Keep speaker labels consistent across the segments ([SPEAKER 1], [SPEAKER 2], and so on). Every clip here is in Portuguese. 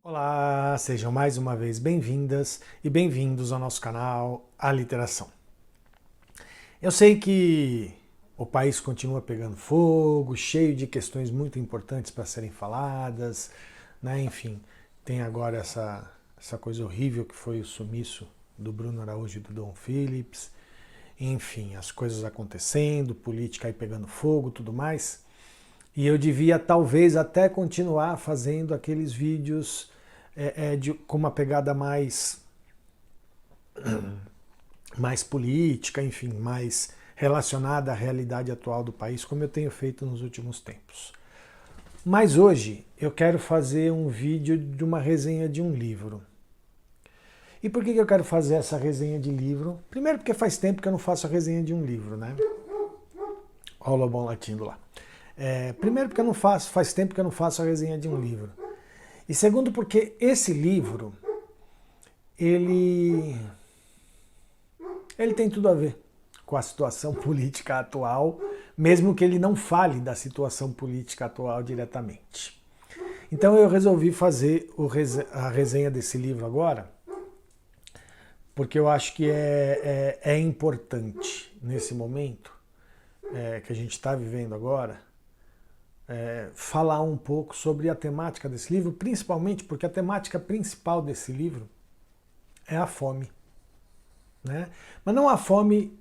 [SPEAKER 1] Olá, sejam mais uma vez bem-vindas e bem-vindos ao nosso canal A Literação. Eu sei que o país continua pegando fogo, cheio de questões muito importantes para serem faladas, né? Enfim, tem agora essa coisa horrível que foi o sumiço do Bruno Araújo e do Dom Phillips. Enfim, as coisas acontecendo, política aí pegando fogo, tudo mais. E eu devia talvez até continuar fazendo aqueles vídeos com uma pegada mais política, enfim, mais relacionada à realidade atual do país, como eu tenho feito nos últimos tempos. Mas hoje eu quero fazer um vídeo de uma resenha de um livro. E por que eu quero fazer essa resenha de livro? Primeiro porque faz tempo que eu não faço a resenha de um livro, né? Olha o Lobão latindo lá. Primeiro porque faz tempo que eu não faço a resenha de um livro. E segundo porque esse livro, ele tem tudo a ver com a situação política atual, mesmo que ele não fale da situação política atual diretamente. Então eu resolvi fazer a resenha desse livro agora, porque eu acho que é importante nesse momento que a gente está vivendo agora, falar um pouco sobre a temática desse livro, principalmente porque a temática principal desse livro é a fome, né? Mas não a fome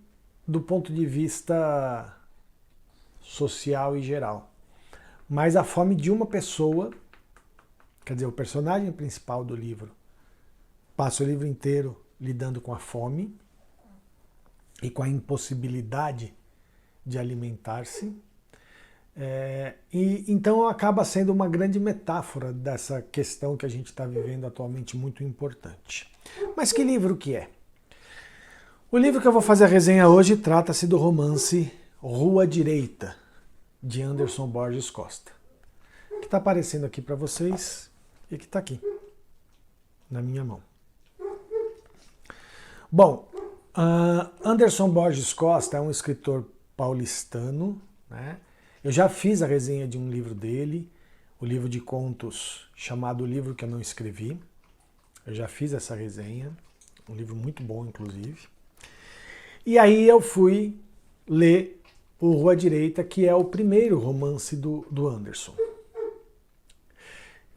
[SPEAKER 1] do ponto de vista social e geral, mas a fome de uma pessoa, quer dizer, o personagem principal do livro passa o livro inteiro lidando com a fome e com a impossibilidade de alimentar-se. E então acaba sendo uma grande metáfora dessa questão que a gente está vivendo atualmente, muito importante. Mas que livro que é? O livro que eu vou fazer a resenha hoje trata-se do romance Rua Direita, de Anderson Borges Costa, que está aparecendo aqui para vocês e que está aqui, na minha mão. Bom, Anderson Borges Costa é um escritor paulistano, né? Eu já fiz a resenha de um livro dele, o livro de contos chamado O Livro que Eu Não Escrevi. Eu já fiz essa resenha, um livro muito bom, inclusive. E aí eu fui ler o Rua Direita, que é o primeiro romance do Anderson.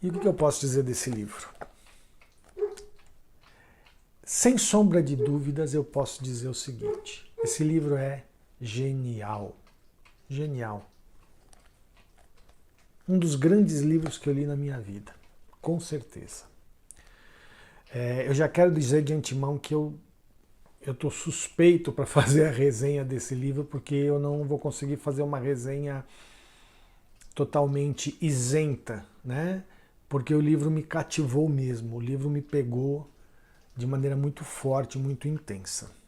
[SPEAKER 1] E o que eu posso dizer desse livro? Sem sombra de dúvidas, eu posso dizer o seguinte: esse livro é genial. Genial. Um dos grandes livros que eu li na minha vida, com certeza. Eu já quero dizer de antemão que eu estou suspeito para fazer a resenha desse livro, porque eu não vou conseguir fazer uma resenha totalmente isenta, né? Porque o livro me cativou mesmo, o livro me pegou de maneira muito forte, muito intensa.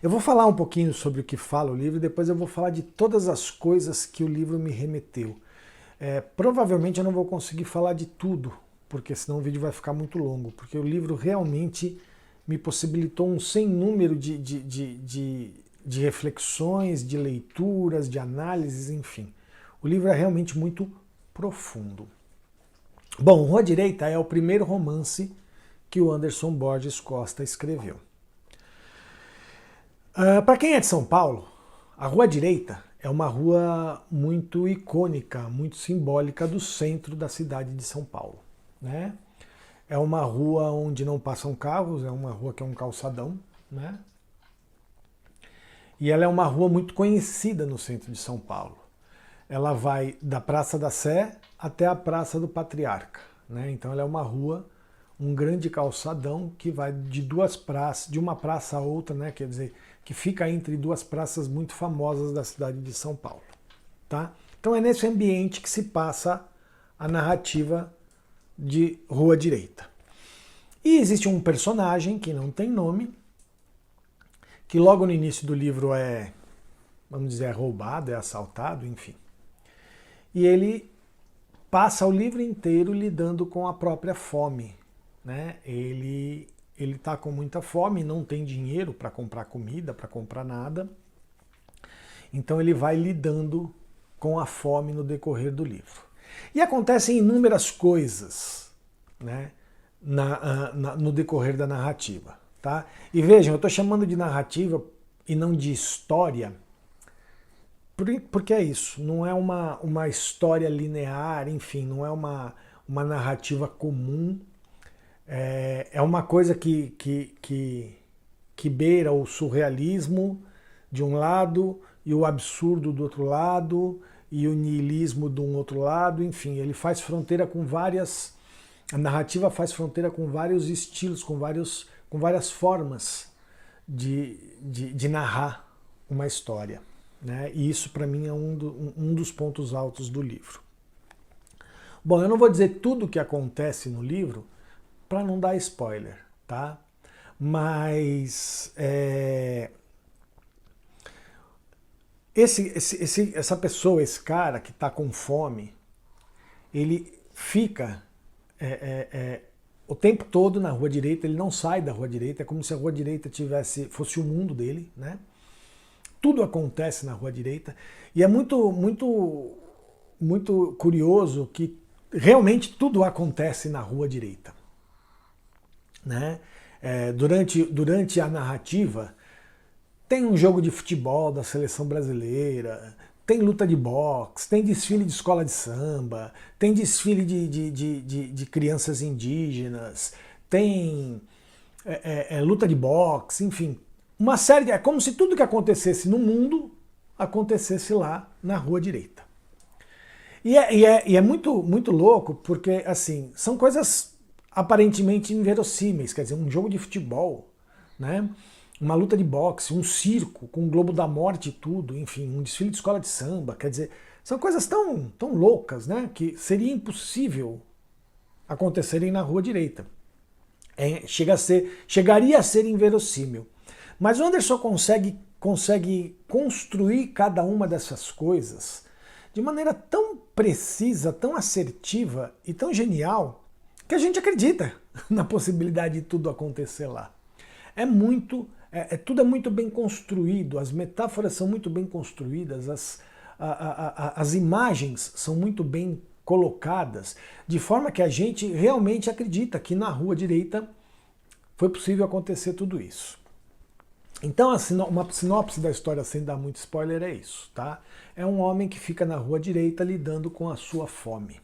[SPEAKER 1] Eu vou falar um pouquinho sobre o que fala o livro e depois eu vou falar de todas as coisas que o livro me remeteu. Provavelmente eu não vou conseguir falar de tudo, porque senão o vídeo vai ficar muito longo, porque o livro realmente me possibilitou um sem número de reflexões, de leituras, de análises, enfim. O livro é realmente muito profundo. Bom, Rua Direita é o primeiro romance que o Anderson Borges Costa escreveu. Para quem é de São Paulo, a Rua Direita é uma rua muito icônica, muito simbólica do centro da cidade de São Paulo, né? É uma rua onde não passam carros, é uma rua que é um calçadão, né? E ela é uma rua muito conhecida no centro de São Paulo. Ela vai da Praça da Sé até a Praça do Patriarca, né? Então ela é uma rua, um grande calçadão que vai de duas praças, de uma praça a outra, né? Quer dizer, que fica entre duas praças muito famosas da cidade de São Paulo, tá? Então é nesse ambiente que se passa a narrativa de Rua Direita. E existe um personagem que não tem nome, que logo no início do livro vamos dizer, é roubado, é assaltado, enfim. E ele passa o livro inteiro lidando com a própria fome, né? Ele está com muita fome, não tem dinheiro para comprar comida, para comprar nada. Então ele vai lidando com a fome no decorrer do livro. E acontecem inúmeras coisas, né, no decorrer da narrativa. Tá? E vejam, eu estou chamando de narrativa e não de história, porque é isso, não é uma história linear, enfim, não é uma narrativa comum, é uma coisa que beira o surrealismo de um lado e o absurdo do outro lado e o niilismo de um outro lado, enfim, ele faz fronteira com várias... A narrativa faz fronteira com vários estilos, com várias formas de narrar uma história. Né? E isso, para mim, é um dos pontos altos do livro. Bom, eu não vou dizer tudo o que acontece no livro para não dar spoiler, tá? Mas essa pessoa, esse cara que está com fome, ele fica o tempo todo na rua direita, ele não sai da rua direita, é como se a rua direita fosse o mundo dele, né? Tudo acontece na rua direita e é muito curioso que realmente tudo acontece na rua direita, né? Durante a narrativa tem um jogo de futebol da seleção brasileira, tem luta de boxe, tem desfile de escola de samba, tem desfile de crianças indígenas, tem luta de boxe, enfim, uma série é como se tudo que acontecesse no mundo acontecesse lá na rua direita. E é muito louco porque assim são coisas aparentemente inverossímeis, quer dizer, um jogo de futebol, né? Uma luta de boxe, um circo com o Globo da Morte e tudo, enfim, um desfile de escola de samba, quer dizer, são coisas tão loucas, né, que seria impossível acontecerem na rua direita. Chegaria a ser inverossímil. Mas o Anderson consegue construir cada uma dessas coisas de maneira tão precisa, tão assertiva e tão genial que a gente acredita na possibilidade de tudo acontecer lá. Tudo é muito bem construído, as metáforas são muito bem construídas, as imagens são muito bem colocadas, de forma que a gente realmente acredita que na rua direita foi possível acontecer tudo isso. Então, uma sinopse da história, sem dar muito spoiler, é isso, tá? É um homem que fica na rua direita lidando com a sua fome.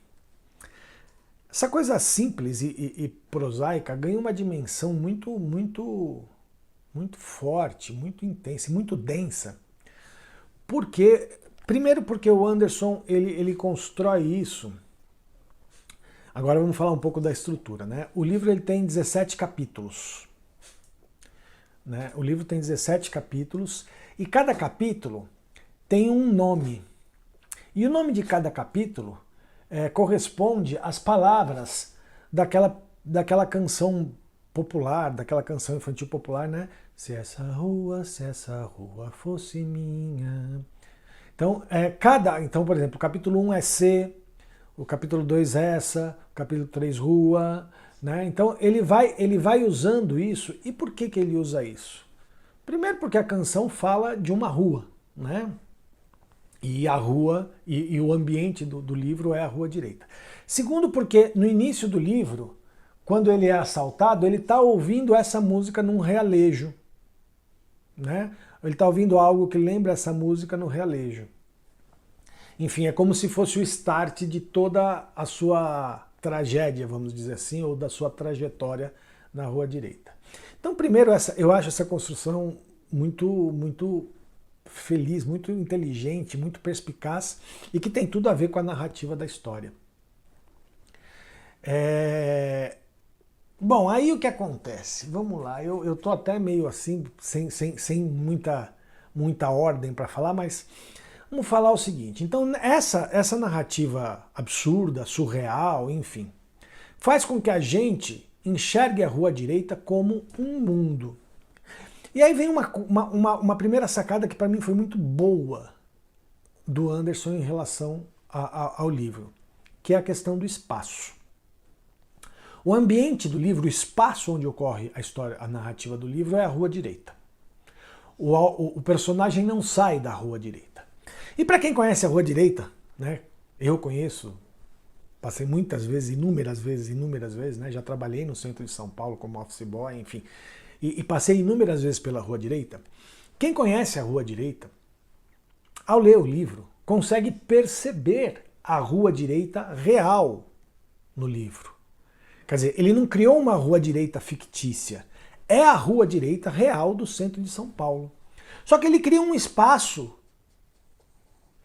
[SPEAKER 1] Essa coisa simples e prosaica ganha uma dimensão muito forte, muito intensa, muito densa. Primeiro porque o Anderson ele constrói isso. Agora vamos falar um pouco da estrutura, né? O livro ele tem 17 capítulos. Né? O livro tem 17 capítulos e cada capítulo tem um nome. E o nome de cada capítulo corresponde às palavras daquela canção popular, daquela canção infantil popular, né? Se essa rua fosse minha. Então, por exemplo, o capítulo 1 é C, o capítulo 2 é essa, o capítulo 3 rua, né? Então ele vai usando isso. E por que ele usa isso? Primeiro porque a canção fala de uma rua, né? E a rua e o ambiente do livro é a rua direita. Segundo porque no início do livro, quando ele é assaltado, ele está ouvindo essa música num realejo, né? Ele está ouvindo algo que lembra essa música no realejo. Enfim, é como se fosse o start de toda a sua tragédia, vamos dizer assim, ou da sua trajetória na rua direita. Então, primeiro, eu acho essa construção muito feliz, muito inteligente, muito perspicaz e que tem tudo a ver com a narrativa da história. Bom, aí o que acontece? Vamos lá, eu tô até meio assim, sem muita ordem para falar, mas vamos falar o seguinte. Então, essa narrativa absurda, surreal, enfim, faz com que a gente enxergue a rua direita como um mundo. E aí vem uma primeira sacada que para mim foi muito boa do Anderson em relação ao livro, que é a questão do espaço. O ambiente do livro, o espaço onde ocorre a narrativa do livro é a rua direita. O personagem não sai da rua direita. E para quem conhece a Rua Direita, né? Eu conheço, passei muitas vezes, inúmeras vezes, né? Já trabalhei no centro de São Paulo como office boy, enfim, e passei inúmeras vezes pela Rua Direita. Quem conhece a Rua Direita, ao ler o livro, consegue perceber a Rua Direita real no livro. Quer dizer, ele não criou uma Rua Direita fictícia, é a Rua Direita real do centro de São Paulo. Só que ele cria um espaço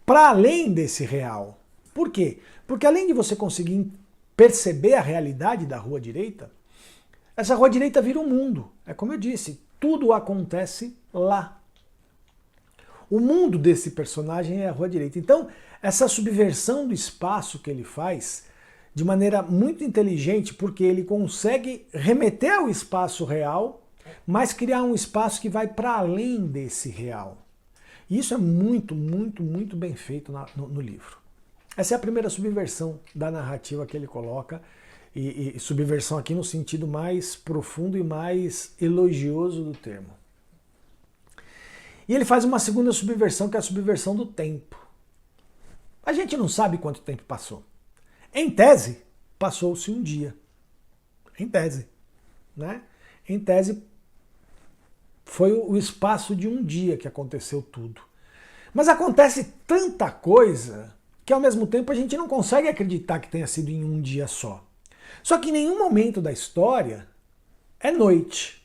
[SPEAKER 1] para além desse real. Por quê? Porque além de você conseguir perceber a realidade da Rua Direita, essa Rua Direita vira um mundo. É como eu disse, tudo acontece lá. O mundo desse personagem é a Rua Direita. Então, essa subversão do espaço que ele faz de maneira muito inteligente, porque ele consegue remeter ao espaço real, mas criar um espaço que vai para além desse real. E isso é muito, muito, muito bem feito no livro. Essa é a primeira subversão da narrativa que ele coloca, e subversão aqui no sentido mais profundo e mais elogioso do termo. E ele faz uma segunda subversão, que é a subversão do tempo. A gente não sabe quanto tempo passou. Em tese, passou-se um dia. Em tese. Né? Em tese, foi o espaço de um dia que aconteceu tudo. Mas acontece tanta coisa que ao mesmo tempo a gente não consegue acreditar que tenha sido em um dia só. Só que em nenhum momento da história é noite.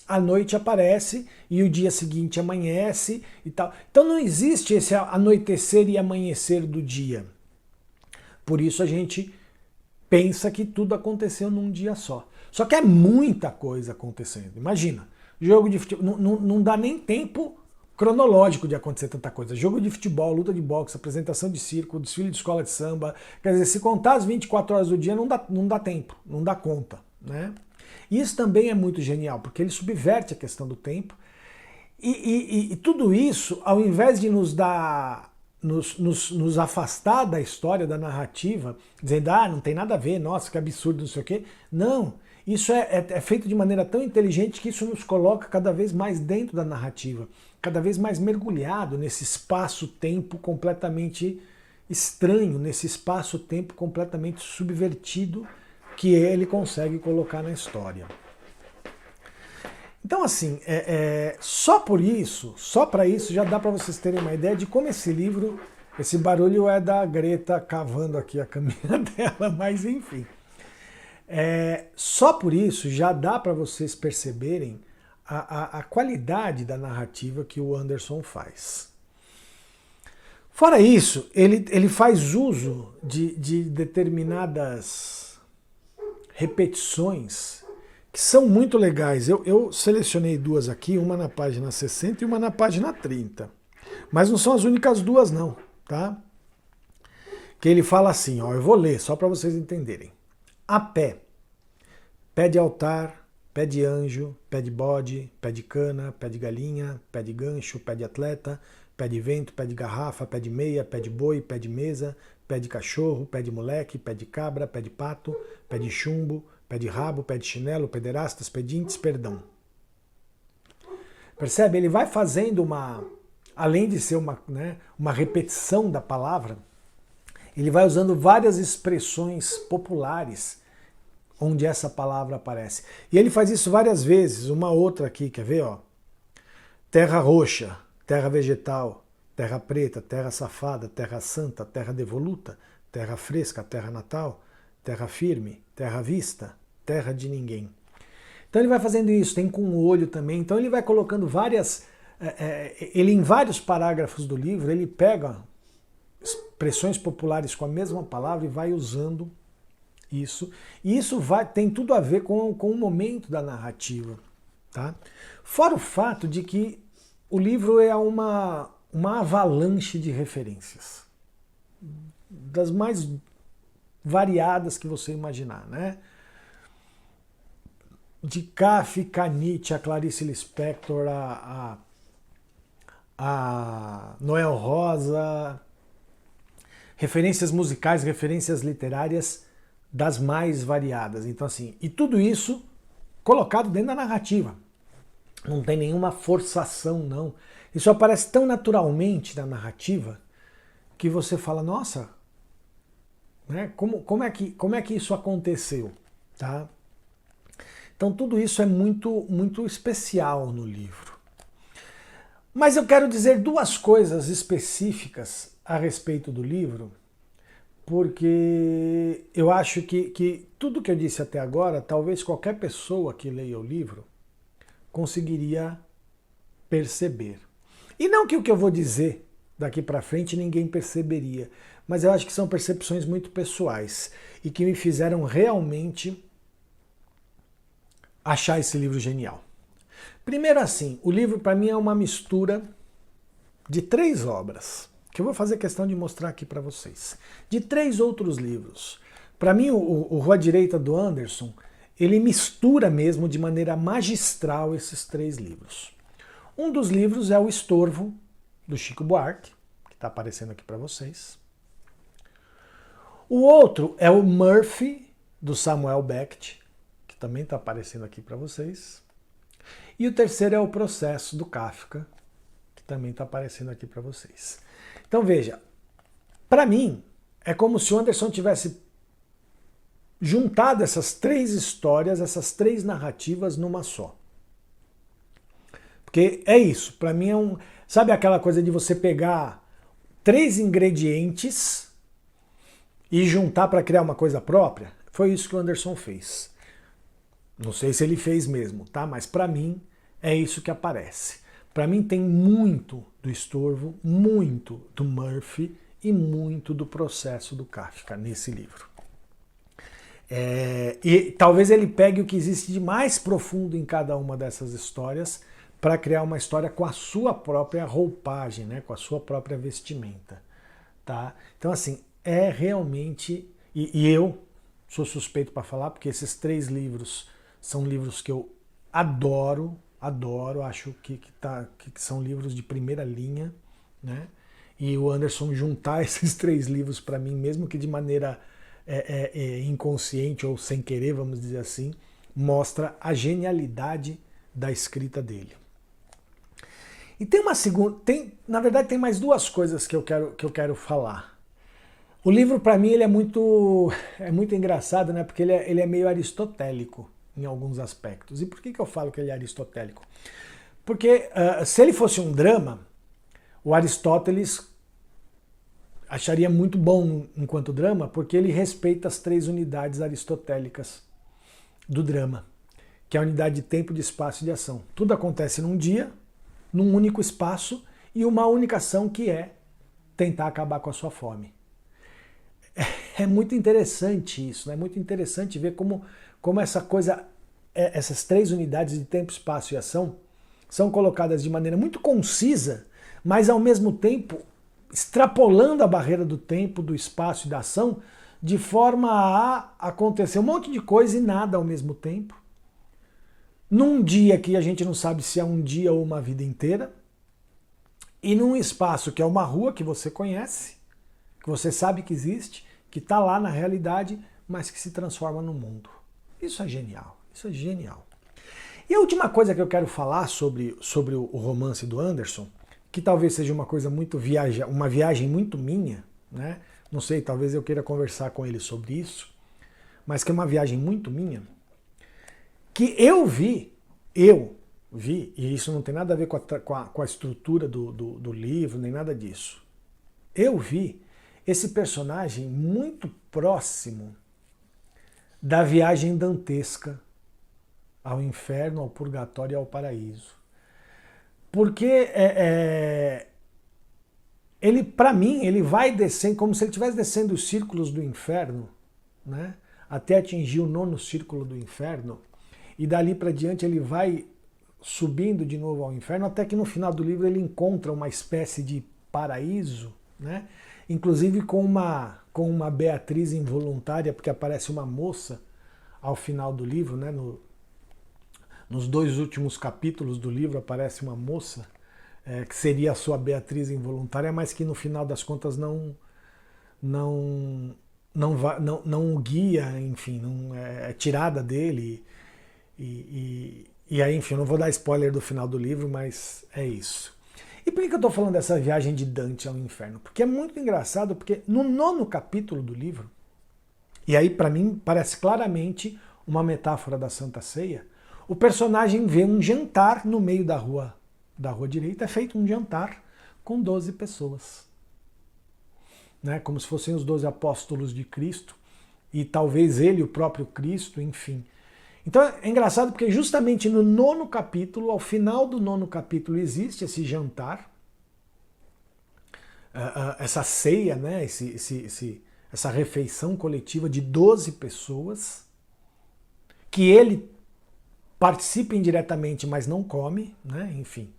[SPEAKER 1] A noite aparece e o dia seguinte amanhece e tal. Então não existe esse anoitecer e amanhecer do dia. Por isso a gente pensa que tudo aconteceu num dia só. Só que é muita coisa acontecendo. Imagina, jogo de futebol, não dá nem tempo cronológico de acontecer tanta coisa. Jogo de futebol, luta de boxe, apresentação de circo, desfile de escola de samba. Quer dizer, se contar as 24 horas do dia não dá tempo, não dá conta, né? Isso também é muito genial, porque ele subverte a questão do tempo. E tudo isso, ao invés de nos afastar da história, da narrativa, dizendo, não tem nada a ver, nossa, que absurdo, não sei o quê. Não, isso é feito de maneira tão inteligente que isso nos coloca cada vez mais dentro da narrativa, cada vez mais mergulhado nesse espaço-tempo completamente estranho, nesse espaço-tempo completamente subvertido que ele consegue colocar na história. Então, assim, só para isso, já dá para vocês terem uma ideia de como esse livro, esse barulho é da Greta cavando aqui a caminha dela, mas enfim. Só por isso já dá para vocês perceberem a qualidade da narrativa que o Anderson faz. Fora isso, ele faz uso de determinadas repetições que são muito legais. Eu selecionei duas aqui, uma na página 60 e uma na página 30. Mas não são as únicas duas não, tá? Que ele fala assim, ó, eu vou ler só para vocês entenderem. A pé, pé de altar, pé de anjo, pé de bode, pé de cana, pé de galinha, pé de gancho, pé de atleta, pé de vento, pé de garrafa, pé de meia, pé de boi, pé de mesa, pé de cachorro, pé de moleque, pé de cabra, pé de pato, pé de chumbo, pé de rabo, pé de chinelo, pederastas, pedintes, perdão. Percebe? Ele vai fazendo além de ser uma repetição da palavra, ele vai usando várias expressões populares onde essa palavra aparece. E ele faz isso várias vezes. Uma outra aqui, quer ver? Ó? Terra roxa, terra vegetal, terra preta, terra safada, terra santa, terra devoluta, terra fresca, terra natal, terra firme, terra vista, terra de ninguém. Então ele vai fazendo isso, tem com o olho também. Então ele vai colocando ele em vários parágrafos do livro, ele pega expressões populares com a mesma palavra e vai usando isso. E isso tem tudo a ver com o momento da narrativa. Tá? Fora o fato de que o livro é uma avalanche de referências. Das mais variadas que você imaginar, né? De Kafka, Nietzsche, a Clarice Lispector, a Noel Rosa, referências musicais, referências literárias das mais variadas. Então, assim, e tudo isso colocado dentro da narrativa. Não tem nenhuma forçação, não. Isso aparece tão naturalmente na narrativa que você fala, nossa, né? Como é que isso aconteceu? Tá? Então tudo isso é muito especial no livro. Mas eu quero dizer duas coisas específicas a respeito do livro, porque eu acho que tudo que eu disse até agora, talvez qualquer pessoa que leia o livro conseguiria perceber. E não que o que eu vou dizer daqui para frente ninguém perceberia, mas eu acho que são percepções muito pessoais e que me fizeram realmente achar esse livro genial. Primeiro assim, o livro para mim é uma mistura de 3 obras, que eu vou fazer questão de mostrar aqui para vocês, de 3 outros livros. Para mim, o Rua Direita do Anderson, ele mistura mesmo de maneira magistral esses 3 livros. Um dos livros é O Estorvo, do Chico Buarque, que está aparecendo aqui para vocês. O outro é o Murphy, do Samuel Beckett, que também está aparecendo aqui para vocês. E o terceiro é O Processo, do Kafka, que também está aparecendo aqui para vocês. Então veja, para mim, é como se o Anderson tivesse juntado essas 3 histórias, essas 3 narrativas numa só. Porque é isso, para mim é um... Sabe aquela coisa de você pegar 3 ingredientes e juntar para criar uma coisa própria? Foi isso que o Anderson fez. Não sei se ele fez mesmo, tá? Mas para mim é isso que aparece. Para mim tem muito do Estorvo, muito do Murphy e muito do Processo do Kafka nesse livro. E talvez ele pegue o que existe de mais profundo em cada uma dessas histórias para criar uma história com a sua própria roupagem, né? Com a sua própria vestimenta. Tá? Então assim, é realmente... E eu sou suspeito para falar, porque esses 3 livros são livros que eu adoro, acho que são livros de primeira linha, né? E o Anderson juntar esses 3 livros para mim, mesmo que de maneira inconsciente ou sem querer, vamos dizer assim, mostra a genialidade da escrita dele. E tem uma segunda, na verdade tem mais 2 coisas que eu quero falar. O livro para mim ele é muito engraçado, né? Porque ele é meio aristotélico em alguns aspectos. E por que eu falo que ele é aristotélico? Porque se ele fosse um drama, o Aristóteles acharia muito bom enquanto drama, porque ele respeita as 3 unidades aristotélicas do drama, que é a unidade de tempo, de espaço e de ação. Tudo acontece num dia, num único espaço e uma única ação, que é tentar acabar com a sua fome. É muito interessante isso, né? É muito interessante ver como essa coisa, essas 3 unidades de tempo, espaço e ação são colocadas de maneira muito concisa, mas ao mesmo tempo extrapolando a barreira do tempo, do espaço e da ação, de forma a acontecer um monte de coisa e nada ao mesmo tempo. Num dia que a gente não sabe se é um dia ou uma vida inteira, e num espaço que é uma rua que você conhece, que você sabe que existe, que está lá na realidade, mas que se transforma no mundo. Isso é genial, isso é genial. E a última coisa que eu quero falar sobre o romance do Anderson, que talvez seja uma coisa muito uma viagem muito minha, né? Não sei, talvez eu queira conversar com ele sobre isso, mas que é uma viagem muito minha, que eu vi, e isso não tem nada a ver com a estrutura do livro, nem nada disso. Eu vi esse personagem muito próximo da viagem dantesca ao inferno, ao purgatório e ao paraíso. Porque ele, para mim, ele vai descendo, como se ele estivesse descendo os círculos do inferno, né, até atingir o 9º círculo do inferno, e dali para diante ele vai subindo de novo ao inferno, até que no final do livro ele encontra uma espécie de paraíso, né, inclusive com uma Beatriz involuntária, porque aparece uma moça ao final do livro, né, nos 2 últimos capítulos do livro aparece uma moça, que seria a sua Beatriz involuntária, mas que no final das contas não o guia, enfim, é tirada dele. E aí, enfim, eu não vou dar spoiler do final do livro, mas é isso. E por que eu estou falando dessa viagem de Dante ao inferno? Porque é muito engraçado, porque no 9º capítulo do livro, e aí para mim parece claramente uma metáfora da Santa Ceia, o personagem vê um jantar no meio da rua direita, é feito um jantar com 12 pessoas. Né? Como se fossem os 12 apóstolos de Cristo, e talvez ele, o próprio Cristo, enfim. Então é engraçado porque justamente no 9º capítulo, ao final do 9º capítulo, existe esse jantar, essa ceia, né? Essa refeição coletiva de 12 pessoas, que ele participa indiretamente, mas não come, né? Enfim.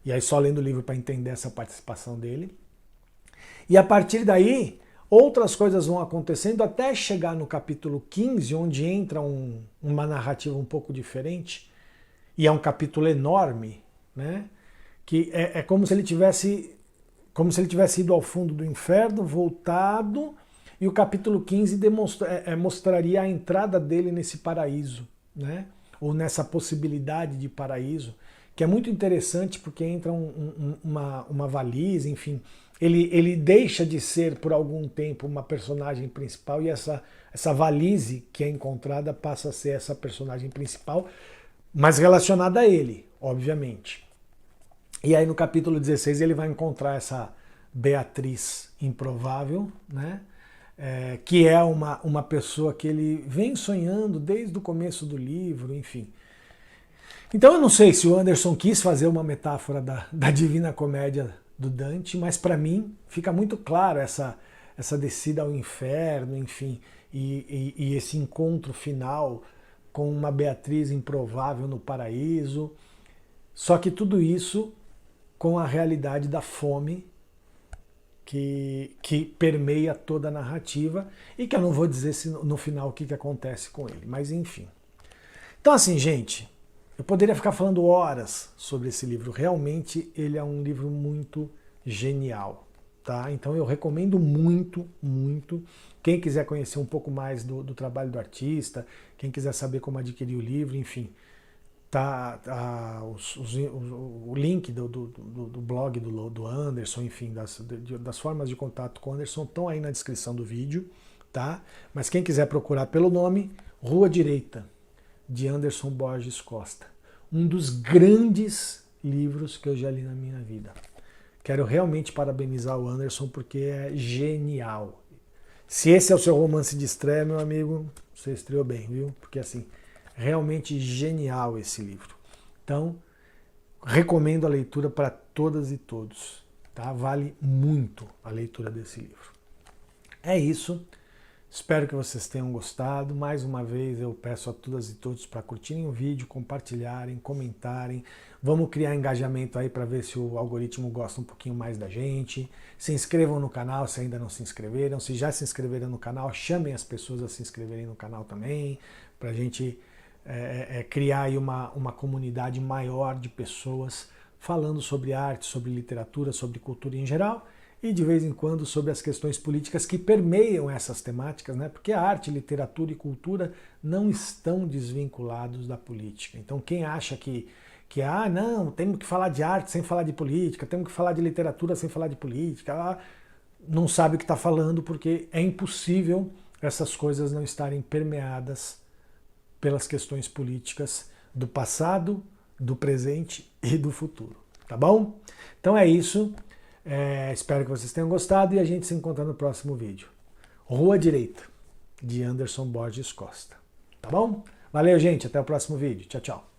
[SPEAKER 1] E aí só lendo o livro para entender essa participação dele. E a partir daí, outras coisas vão acontecendo até chegar no capítulo 15, onde entra uma narrativa um pouco diferente, e é um capítulo enorme, né? Que é como se ele tivesse ido ao fundo do inferno, voltado, e o capítulo 15 mostraria a entrada dele nesse paraíso, né? Ou nessa possibilidade de paraíso, que é muito interessante porque entra uma valise, enfim. Ele deixa de ser por algum tempo uma personagem principal e essa valise que é encontrada passa a ser essa personagem principal, mas relacionada a ele, obviamente. E aí no capítulo 16 ele vai encontrar essa Beatriz improvável, né? Que é uma pessoa que ele vem sonhando desde o começo do livro, enfim. Então eu não sei se o Anderson quis fazer uma metáfora da Divina Comédia do Dante, mas para mim fica muito claro essa descida ao inferno, enfim, e esse encontro final com uma Beatriz improvável no paraíso. Só que tudo isso com a realidade da fome que permeia toda a narrativa e que eu não vou dizer no final o que acontece com ele, mas enfim. Então assim, gente, eu poderia ficar falando horas sobre esse livro. Realmente ele é um livro muito genial, tá? Então eu recomendo muito, muito. Quem quiser conhecer um pouco mais do trabalho do artista, quem quiser saber como adquirir o livro, enfim, o link do blog do Anderson, enfim, das formas de contato com o Anderson estão aí na descrição do vídeo, tá? Mas quem quiser procurar pelo nome, Rua Direita, de Anderson Borges Costa. Um dos grandes livros que eu já li na minha vida. Quero realmente parabenizar o Anderson porque é genial. Se esse é o seu romance de estreia, meu amigo, você estreou bem, viu? Porque assim, realmente genial esse livro. Então, recomendo a leitura para todas e todos, tá? Vale muito a leitura desse livro. É isso. Espero que vocês tenham gostado. Mais uma vez eu peço a todas e todos para curtirem o vídeo, compartilharem, comentarem. Vamos criar engajamento aí para ver se o algoritmo gosta um pouquinho mais da gente. Se inscrevam no canal se ainda não se inscreveram. Se já se inscreveram no canal, chamem as pessoas a se inscreverem no canal também, para a gente criar aí uma comunidade maior de pessoas falando sobre arte, sobre literatura, sobre cultura em geral, e de vez em quando sobre as questões políticas que permeiam essas temáticas, né? Porque a arte, literatura e cultura não estão desvinculados da política. Então quem acha que não, temos que falar de arte sem falar de política, temos que falar de literatura sem falar de política, não sabe o que está falando, porque é impossível essas coisas não estarem permeadas pelas questões políticas do passado, do presente e do futuro. Tá bom? Então é isso. Espero que vocês tenham gostado e a gente se encontra no próximo vídeo. Rua Direita, de Anderson Borges Costa. Tá bom? Valeu, gente. Até o próximo vídeo. Tchau, tchau.